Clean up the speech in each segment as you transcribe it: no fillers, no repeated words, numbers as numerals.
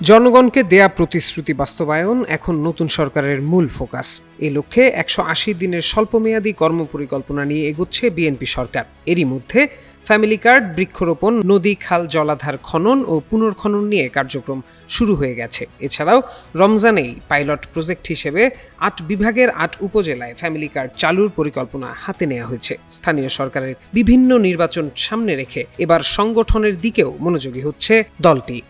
জনগণকে দেয়া প্রতিশ্রুতি বাস্তবায়ন এখন নতুন সরকারের মূল ফোকাস। এ লক্ষ্যে ১৮০ দিনের স্বল্পমেয়াদী কর্মপরিকল্পনা নিয়ে এগোচ্ছে বিএনপি সরকার। এরই মধ্যে ফ্যামিলি কার্ড, বৃক্ষরোপণ, নদী খাল জলাধার খনন ও পুনর্খনন নিয়ে কার্যক্রম শুরু হয়ে গেছে। এছাড়াও রমজানেই পাইলট প্রজেক্ট হিসেবে ৮ বিভাগের ৮ উপজেলায় ফ্যামিলি কার্ড চালুর পরিকল্পনা হাতে নেওয়া হয়েছে। স্থানীয় সরকারের বিভিন্ন নির্বাচন সামনে রেখে এবার সংগঠনের দিকেও মনোযোগী হচ্ছে দলটি।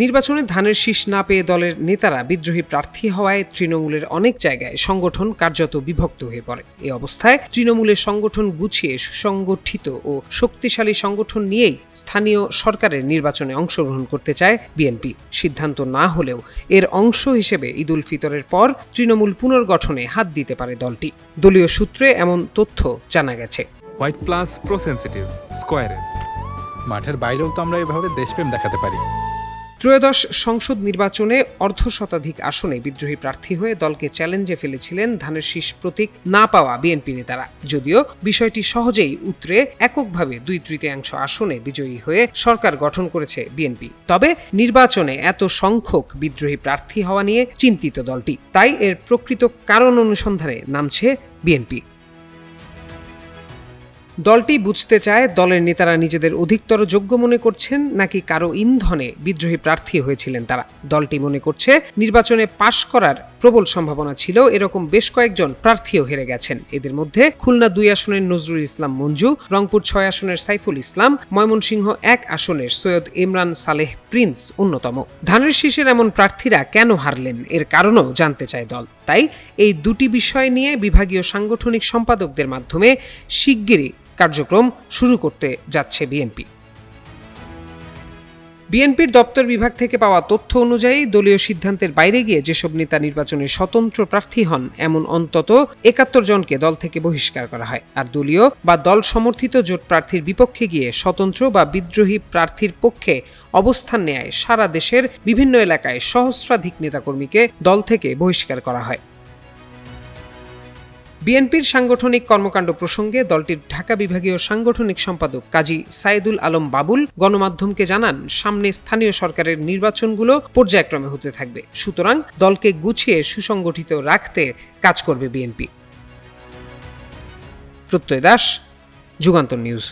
নির্বাচনে ধানের শীষ না পেয়ে দলের নেতারা বিদ্রোহী প্রার্থী হওয়ায় তৃণমূলের অনেক জায়গায় সংগঠন কার্যত বিভক্ত হয়ে পড়ে। এ অবস্থায় তৃণমূলের সংগঠন গুছিয়ে সুসংগঠিত ও শক্তিশালী সংগঠন নিয়েই স্থানীয় সরকারের নির্বাচনে অংশগ্রহণ করতে চায় বিএনপি। সিদ্ধান্ত না হলেও এর অংশ হিসেবে ঈদুল ফিতরের পর তৃণমূল পুনর্গঠনে হাত দিতে পারে দলটি। দলীয় সূত্রে এমন তথ্য জানা গেছে। হোয়াইট প্লাস প্রো সেনসিটিভ স্কয়ারের মাঠের বাইরেও তো আমরা এভাবে দেশপ্রেম দেখাতে পারি। ত্রয়োদশ সংসদ নির্বাচনে অর্ধশতাধিক আসনে বিদ্রোহী প্রার্থী হয়ে দলকে চ্যালেঞ্জে ফেলেছিলেন ধানের শীষ প্রতীক না পাওয়া বিএনপি নেতারা। যদিও বিষয়টি সহজেই উতরে এককভাবে 2/3 আসনে বিজয়ী হয়ে সরকার গঠন করেছে বিএনপি। তবে নির্বাচনে এত সংখ্যক বিদ্রোহী প্রার্থী হওয়া নিয়ে চিন্তিত দলটি। তাই এর প্রকৃত কারণ অনুসন্ধানে নামছে বিএনপি। দলটি বুঝতে চায় দলের নেতারা নিজেদের অধিকতর যোগ্য মনে করছেন নাকি কারো ইন্ধনে বিদ্রোহী প্রার্থী হয়েছিলেন তারা। দলটি মনে করছে নির্বাচনে পাশ করার প্রবল সম্ভাবনা ছিল, এরকম বেশ কয়েকজন প্রার্থীও হেরে গেছেন। এদের মধ্যে খুলনা 2 আসনের নজরুল ইসলাম মঞ্জু, রংপুর 6 আসনের সাইফুল ইসলাম, ময়মনসিংহ 1 আসনের সৈয়দ ইমরান সালেহ প্রিন্স অন্যতম। ধানের শীষের এমন প্রার্থীরা কেন হারলেন এর কারণও জানতে চায় দল। তাই এই দুটি বিষয় নিয়ে বিভাগীয় সাংগঠনিক সম্পাদকদের মাধ্যমে শিগগিরই কার্যক্রম শুরু করতে যাচ্ছে বিএনপি। বিএনপির দপ্তর বিভাগ থেকে পাওয়া তথ্য অনুযায়ী দলীয় সিদ্ধান্তের বাইরে গিয়ে যেসব নেতা নির্বাচনে স্বতন্ত্র প্রার্থী হন এমন অন্তত ৭১ জনকে দল থেকে বহিষ্কার করা হয়। আর দলীয় বা দল সমর্থিত জোট প্রার্থীর বিপক্ষে গিয়ে স্বতন্ত্র বা বিদ্রোহী প্রার্থীর পক্ষে অবস্থান নেয় সারা দেশের বিভিন্ন এলাকায় সহস্রাধিক নেতাকর্মীকে দল থেকে বহিষ্কার করা হয়। বিএনপির সাংগঠনিক কর্মকাণ্ড প্রসঙ্গে দলটির ঢাকা বিভাগীয় সাংগঠনিক সম্পাদক কাজী সাইদুল আলম বাবুল গণমাধ্যমকে জানান, সামনে স্থানীয় সরকারের নির্বাচনগুলো পর্যায়ক্রমে হতে থাকবে। সুতরাং দলকে গুছিয়ে সুসংগঠিত রাখতে কাজ করবে বিএনপি। প্রত্যয় দাস, যুগান্তর নিউজ।